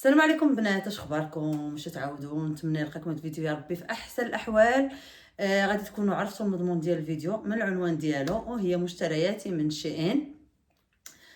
السلام عليكم بنات، اش اخباركم؟ واش تعاودوا؟ نتمنى نلقاكم هاد الفيديو يا ربي في احسن الاحوال. غادي تكونوا عرفتوا المضمون ديال الفيديو من العنوان ديالو، وهي مشترياتي من شي ان.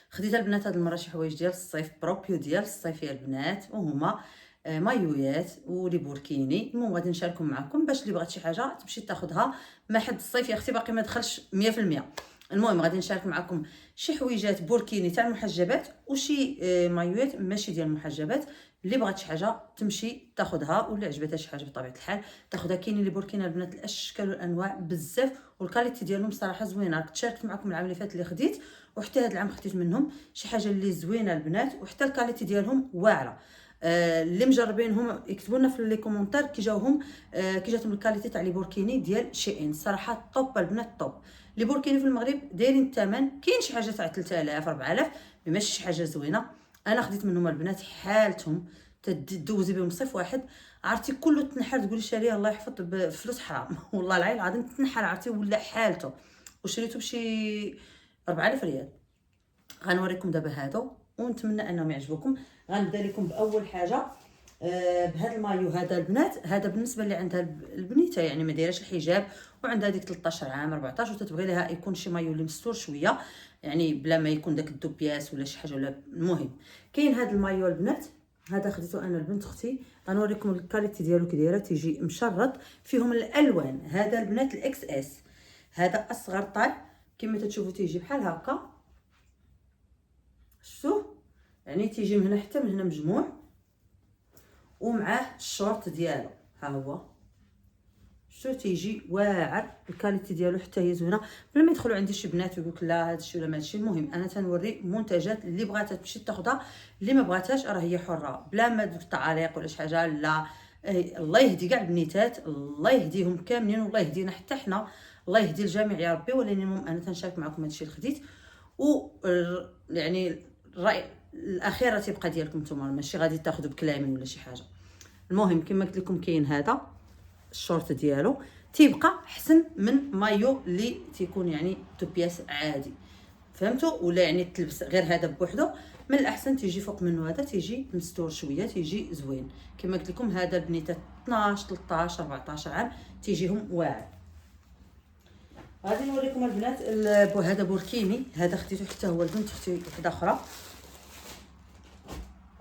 خديت البنات هاد المره شي حوايج ديال الصيف، بروبيو ديال الصيف يا البنات، وهما مايويات ولي بوركيني. المهم غادي نشاركهم معكم باش اللي بغات شي حاجه تمشي تاخذها ما حد الصيف يا اختي باقي ما دخلش 100%. المهم غادي نشارك معكم شي حويجات بوركيني تاع المحجبات وشي مايوات ماشي ديال المحجبات. اللي بغات شي حاجه تمشي تاخذها، واللي عجبتها شي حاجه بطبيعه الحال تاخذها. كاينين اللي بوركينا البنات الاشكال والانواع بزاف، والكاليتي ديالهم صراحه زوينه. كنت شاركت معكم العام اللي فات اللي خديت، وحتى هذا العام خديت منهم شي حاجه اللي زوينه البنات، وحتى الكاليتي ديالهم واعره. اللي مجربينهم يكتبوا لنا في لي كومونتير كي جاوهم، كي جاتهم الكاليتي تاع لي بوركيني ديال شي ان. صراحه طوب البنات، طوب. لي بوركيني في المغرب دايرين الثمن، كاين شي حاجه تاع 3000 4000، ماشي شي حاجه زوينه. انا خديت منهم البنات حالتهم، تدوزي بهم صيف واحد عرفتي كله تنحر، تقولي شاريه الله يحفظ بفلوس حرام والله العظيم العظيم تنحر عرفتي ولا حالته. وشريته بشي 4000 ريال. غنوريكم دابا هادو ونتمنى انهم يعجبوكم. غنبدا لكم باول حاجه بهذا المايو هذا البنات. هذا بالنسبه اللي عندها البنيته يعني ما دايراش الحجاب وعندها ديك 13 عام 14 وتتبغي لها يكون شي مايو اللي مستور شويه، يعني بلا ما يكون داك الدوبياس ولا شي حاجه. ولا المهم كاين هذا المايو البنات، هذا خديته انا لبنت اختي. غنوريكم الكاليتي ديالو كي دايره، تيجي مشرط فيهم الالوان. هذا البنات الاكس اس، هذا اصغر طال كما تشوفوا تيجي بحال هكا. شفتوه؟ يعني تيجي من هنا حتى من هنا مجموع، ومعاه الشورت ديالو ها هو. شو تيجي واعر، الكاليتي ديالو حتى هي زوينه. بلا ما يدخلوا عندي شي بنات ويقولك لا هادشي ولا ماشي. المهم انا تنوري منتجات، اللي بغاتها تمشي تاخذها، اللي ما بغاتهاش راه هي حره، بلا ما دوك التعاليق ولا شي حاجه. لا الله يهدي كاع البنيتات، الله يهديهم كاملين، والله يهدينا حتى حنا، الله يهدي الجميع يا ربي. ولكن المهم انا تنشارك معكم هادشي اللي خديت، و يعني الراي الاخير راه تيبقى ديالكم نتوما، ماشي غادي تاخذوا بكلامي ولا شي حاجه. المهم كما قلت لكم كاين هذا الشورت ديالو تيبقى حسن من مايو اللي تيكون يعني توبياس عادي، فهمتوا؟ ولا يعني تلبس غير هذا بوحدو. من الاحسن تيجي فوق منه هذا، تيجي مستور شويه، تيجي زوين. كما قلت لكم هذا البنيتات 12 13 14 عام تيجيهم واعر. غادي نوريكم البنات هذا بوركيني، هذا خديته حتى هو لبنت اختي وحده اخرى.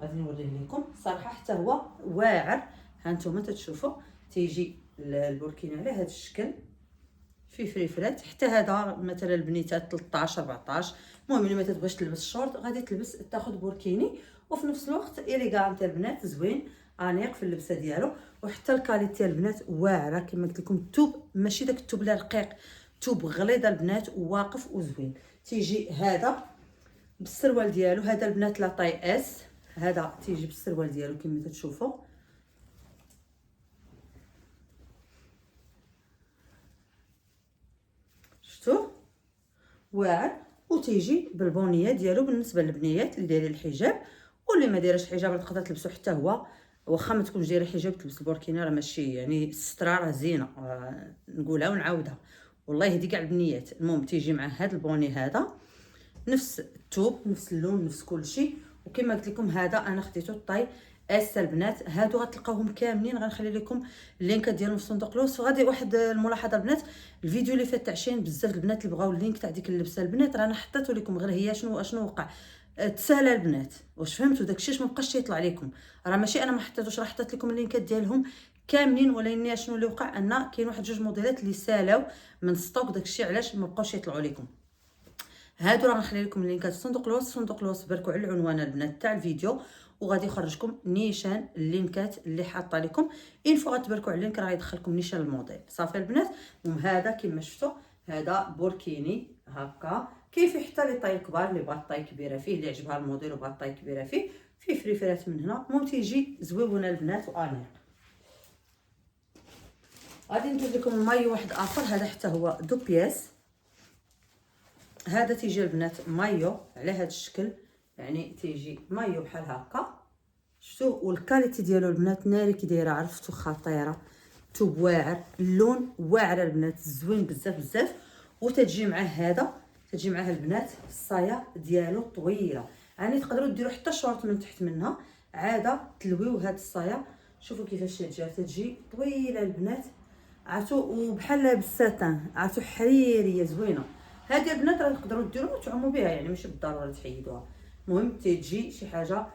غادي نوريه لكم صراحه حتى هو واعر. ها نتوما تتشوفوا تيجي البوركيني على هذا الشكل، في فريفرات. حتى هذا مثلا البنيتات 13 14. المهم اللي ما تبغيش تلبس شورت غادي تلبس تاخذ بوركيني، وفي نفس الوقت اليغان تاع البنات زوين انيق في اللبسه ديالو. وحتى الكاليتي البنات واعره كما قلت لكم. الثوب ماشي داك الثوب لا رقيق، ثوب غليظ البنات وواقف وزوين. تيجي هذا بالسروال ديالو، هذا البنات لا طاي اس، هذا تيجي بالسروال ديالو كما تشوفوا. شفتوه؟ واعر. وتيجي بالبونيه ديالو بالنسبه للبنيات اللي دايرين الحجاب، واللي ما دايرش الحجاب تقدر تلبسو حتى هو. واخا ما تكونش دايره حجاب تلبس البوركينا راه ماشي يعني السترة راه زينه، نقولها ونعاودها، والله يهدي كاع البنيات. المهم تيجي مع هذا البوني هذا نفس الثوب نفس اللون نفس كل شيء. وكما قلت لكم هذا انا خديته الطاي اس البنات. هادو غتلقاوهم كاملين، غنخلي لكم اللينكات ديالهم في صندوق الوصف. غادي واحد الملاحظه البنات، الفيديو اللي فات تاع شين بزاف البنات اللي بغاو اللينك تاع ديك اللبسه البنات رانا حطيته لكم، غير هي شنو وقع تسالى البنات. واش فهمتوا داكشي ما بقاش يطلع لكم؟ راه ماشي انا ما حطيتوش، راه حطيت لكم اللينكات ديالهم كاملين. ولكن شنو اللي وقع ان كاين واحد جوج موديلات اللي سالاو من ستوك، داكشي علاش ما بقاوش يطلعوا لكم. هادو راه غنخلي لكم اللينكات في صندوق الوصف. صندوق الوصف بركوا على العنوان البنات تاع الفيديو، وغادي يخرجكم نيشان اللينكات اللي حاطه لكم. ان فوا غتبركوا على اللينك راه يدخلكم نيشان الموديل صافي البنات. هذا كما شفتوا هذا بوركيني هكا. كاين فيه حتى لي طاي كبار، اللي بغات طاي كبيره فيه، اللي عجبها الموديل وبغات طاي كبيره فيه. فيه فريفرات من هنا. المهم تيجي زويون البنات وانيق. غادي ندير لكم المايو واحد اخر، هذا حتى هو دو بياس. هذا تيجي البنات مايو على هذا الشكل، يعني تيجي مايو بحال هكا. شفتوا؟ والكاليتي ديالو البنات ناري كي دايره، عرفتوا؟ خطيره. ثوب واعر، اللون واعر البنات زوين بزاف بزاف. وتتجي معاه هذا، تتجي معاه البنات الصايه ديالو طويله، يعني تقدروا ديروا حتى شورت من تحت منها. عاده تلويو هاد الصايه. شوفوا كيفاش تجي طويله البنات، عرفتوا، وبحال بالساتان، عرفتوا، حريريه زوينه. هذه البنات راه تقدروا ديروها وتعوموا بها، يعني ماشي بالضروره تحيدوها. المهم تجي شي حاجه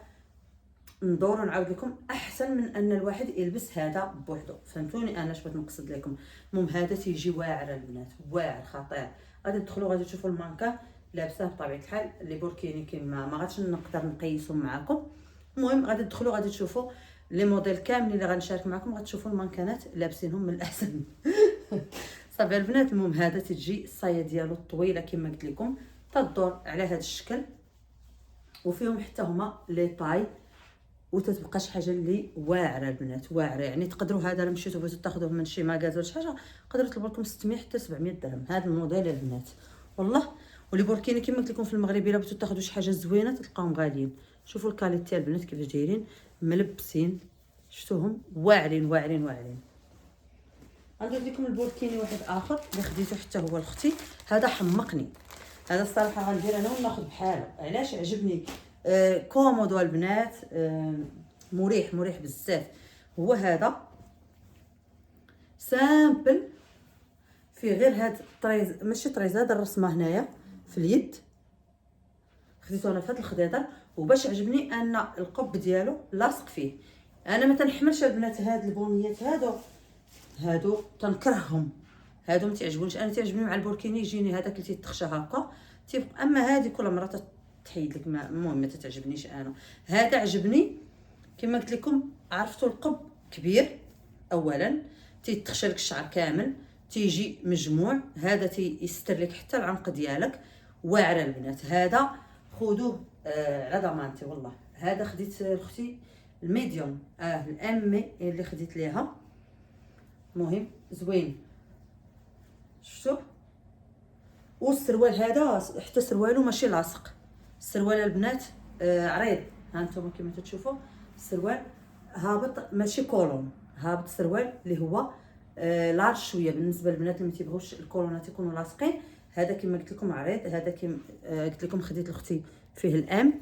ندور نعاود لكم احسن من ان الواحد يلبس هذا بوحدو، فهمتوني انا اش بغيت نقصد لكم. المهم هذا تيجي واعر البنات، واعر خطير. غادي تدخلوا غادي تشوفوا المانكا لابساه بطبيعه الحال، لي بوركيني كيما ما غاديش نقدر نقيسهم معكم. المهم غادي تدخلوا غادي تشوفوا لي موديل كاملين اللي غنشارك معكم، غتشوفوا المانكانات لابسينهم من الاحسن. صافي البنات. المهم هذا تجي الصايه ديالو الطويله كما قلت لكم، تدور على هذا الشكل، وفيهم حتى هما لي طاي، وتتبقى شي حاجه اللي واعره البنات، واعره. يعني تقدروا هذا الا مشيتوا بغيتوا تاخذوه من شي ماغازا ولا شي حاجه تقدروا تطلبوا لكم 600 حتى 700 درهم هذا الموديل البنات والله. ولي بوركيني كما قلت لكم في المغرب الا بغيتوا تاخذوا شي حاجه زوينه تلقاوهم غاليين. شوفوا الكاليتي البنات كيفاش دايرين ملبسين، شفتوهم واعرين واعرين واعرين. غندير لكم البوركيني واحد اخر اللي خديته حتى هو لاختي، هذا حمقني. هذا الصراحه غندير انا وناخذ بحاله، علاش عجبني؟ كومودو البنات، مريح مريح بزاف. هو هذا سامبل فيه غير هاد الطريز، ماشي طريز، هذا الرسمه هنايا في اليد خديته انا في هاد الخضيضر. وباش عجبني ان القب ديالو لاصق فيه. انا ما تنحملش البنات هاد البونيات هادو تنكرههم، هادو ما تعجبونيش. انا تعجبني مع البوركيني يجيني هذاك اللي تيتخشى هكا تيبقى، اما هذه كل مره تحيد لك. المهم ما تتعجبنيش انا. هذا عجبني كما قلت لكم، عرفتوا القب كبير اولا، تيتخشى لك الشعر كامل، تيجي مجموع، هذا تيستر لك حتى العنق ديالك. واعره البنات، هذا خذوه على ضمانتي والله. هذا خديت لاختي الميديوم، الام اللي خديت ليها. مهم زوين، شفتوا. والسروال هذا حتى سروالو ماشي لاصق، السروال البنات عريض، ها انتم كما تشوفوا السروال هابط ماشي كولون، هابط سروال اللي هو لارج شويه بالنسبه للبنات اللي ما تيبغوش الكولونات يكونوا لاصقين. هذا كما قلت لكم عريض، هذا كما قلت لكم خديت لاختي فيه الام،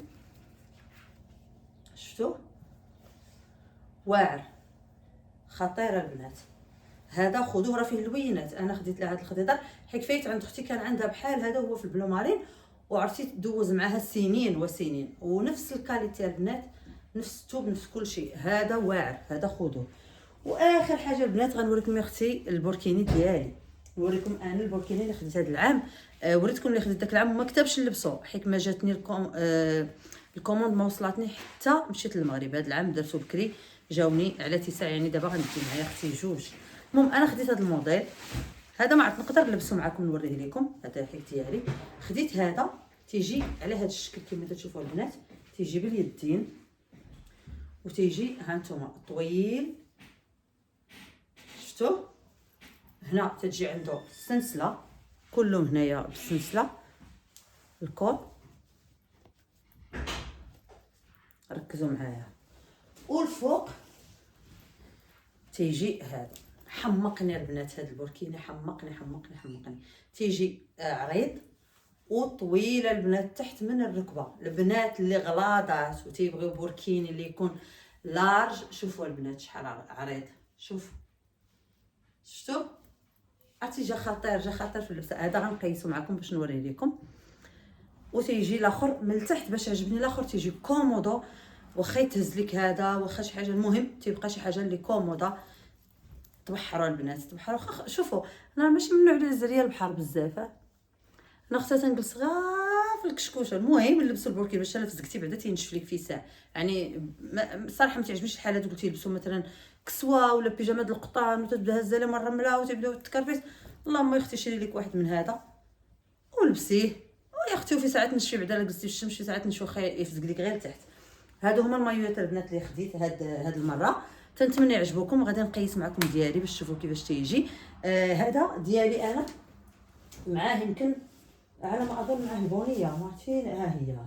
شفتوا واعر خطير البنات. هذا خذوه راه فيه اللوينات، انا خديت لها هذا الخضيضر حكفيت عند اختي كان عندها بحال هذا هو في البلو مارين، وعرفتي تدوز معها سنين وسنين، ونفس الكاليتي البنات، نفس الثوب نفس كل شيء. هذا واعر، هذا خذوه. واخر حاجه البنات غنوريكم يا اختي البوركيني ديالي، نوريكم انا البوركيني اللي خديت هذا العام. وريتكم اللي خديت داك العام وما كتبش نلبسو حيت ما جاتني الكوموند ما وصلتني حتى مشيت للمغرب. هذا العام درتو بكري، جاوني على 9، يعني دابا غندي معايا اختي جوج. المهم انا خديت هذا الموديل هذا، ما عرفت نقدر نلبسو معكم نوريه لكم. هذا الحيك ديالي خديت هذا، تيجي على هذا الشكل كما تشوفوا البنات، تيجي باليدين وتيجي ها نتوما طويل، شفتوا هنا تجي عنده السلسله كلهم هنايا بالسلسله الكول، ركزوا معايا. والفوق تيجي هذا، حمقني البنات هذا البوركيني، حمقني حمقني حمقني. تيجي عريض وطويل البنات تحت من الركبه. البنات اللي غلاضات وتيبغيو بوركيني اللي يكون لارج، شوفوا البنات شحال عريض، شوف شفتوا عرفتي جا خطير، جا خطير في اللبسه. هذا غنقيسو معكم باش نوريه لكم. وتيجي الاخر من التحت باش عجبني الاخر تيجي كومودو، واخا يتهز لك هذا واخا شي حاجه، المهم تيبقى شي حاجه اللي كوموده. تبحروا البنات تبحروا. شوفوا انا ماشي من النوع اللي زريه البحر بزاف، انا خصها تنجلس غير في الكشكوشه. المهم نلبسوا البوركين باش الا فزقتي بعدا تينشف لك في ساعه. يعني صراحه ما تعجبنيش الحالات قلتي يلبسوا مثلا كسوه ولا بيجامه د القطان وتبدا هزه لهم الرمله وتبداو تكرفيس. اللهم يا اختي شري لك واحد من هذا ولبسيه، ويا اختي في ساعات نشفي بعدا لا جلستي في الشمس، في ساعات نشوي واخا يفزق لك غير لتحت. هادو هما المايوات البنات اللي خديت هاد المره، تنتمنى يعجبوكم. غادي نقيس معكم ديالي باش تشوفوا كيفاش تيجي. هذا ديالي انا معاه يمكن على ما اظن معاه البونيه، ما عرفتين ها هي.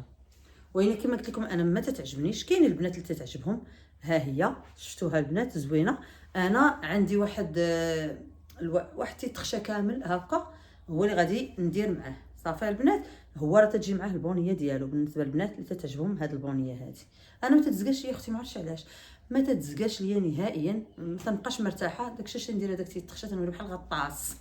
وين كما قلت لكم انا ما تتعجبنيش، كاين البنات اللي تتعجبهم. ها هي شفتوها البنات زوينه. انا عندي واحد تيتخشى كامل هكا، هو اللي غادي ندير معاه. صافي البنات هو راه تجي معاه البونيه ديالو. بالنسبه للبنات اللي تتعجبهم هاد البونيه هادي، انا ما تتزقاش ليا اختي، ما عرفتش علاش ما تتزقاش ليا نهائيا، ما تنبقاش مرتاحه. داكشي اش ندير هذاك تيتخشى تنولي بحال غطاس.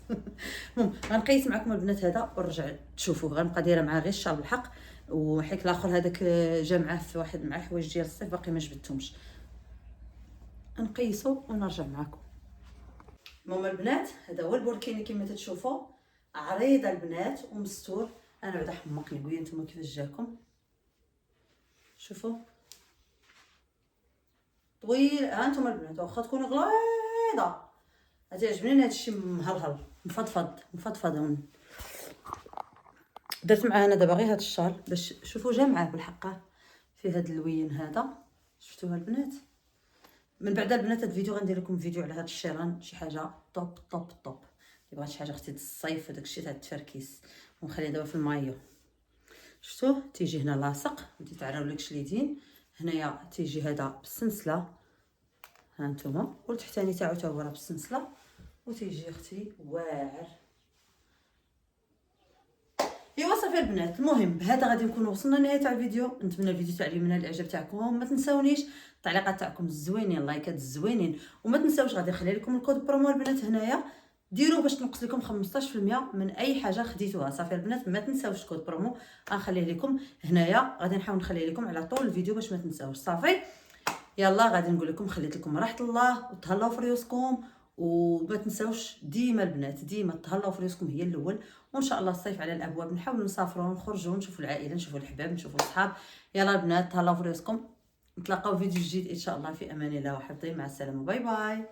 المهم غنقيس معكم البنات هذا ونرجع تشوفوه. غنبقى دايره معاه غير الشال بالحق، وحيت الاخر هذاك جا معاه في واحد مع حوايج ديال الصيف باقي ما جبدتهمش. نقيسو ونرجع معكم. المهم البنات هذا هو البوركيني كما تتشوفوا، عريضه البنات ومستور. انا بعدا حمقني، قولي نتوما كيفاش جاكم. شوفوا طويل. ها انتم البنات واخا تكونوا غليظه غتعجبني هادشي مهرهر مفضفض مفضفض. درت معاه انا دابا غير هاد الشال باش شوفوا جا معاه بالحقه في هاد اللوين هذا. شفتوها البنات؟ من بعد البنات هاد الفيديو غندير لكم فيديو على هاد الشيران، شي حاجه طوب طوب طوب. اللي بغات شي حاجه اختي الصيف وداك الشيء تاع التفركيس. ونخليه دابا في المايو. شفتوه تيجي هنا لاصق، بديت تعراو لكش اليدين. هنايا تيجي هذا بالسلسله، ها نتوما، والتحتاني تاعو تا هو راه بالسلسله، وتيجي اختي واعر. ايوا صافي البنات، المهم بهذا غادي نكونوا وصلنا لنهايه تاع الفيديو. نتمنى الفيديو تاع اليوم نال الاعجاب تاعكم. ما تنساونيش التعليقات تاعكم الزوينين، اللايكات الزوينين، وما تنساوش غادي نخلي لكم الكود برومو البنات هنايا، ديروه باش تنقص لكم 15% من اي حاجه خديتوها. صافي البنات ما تنساوش الكود برومو، غنخليه لكم هنايا، غادي نحاول نخليه لكم على طول الفيديو باش ما تنساوش. صافي يلا غادي نقول لكم خليت لكم راحه الله وتهلاو في ريوسكم. وما تنساوش ديما البنات ديما تهلاو في ريوسكم هي الاول. وان شاء الله الصيف على الابواب، نحاولوا نسافروا ونخرجوا ونشوفوا العائله نشوفوا الحباب نشوفوا الصحاب. يلا البنات تهلاو في ريوسكم، نتلاقاو فيديو جديد ان شاء الله. في امان الله وحفظه، مع السلامه، باي باي.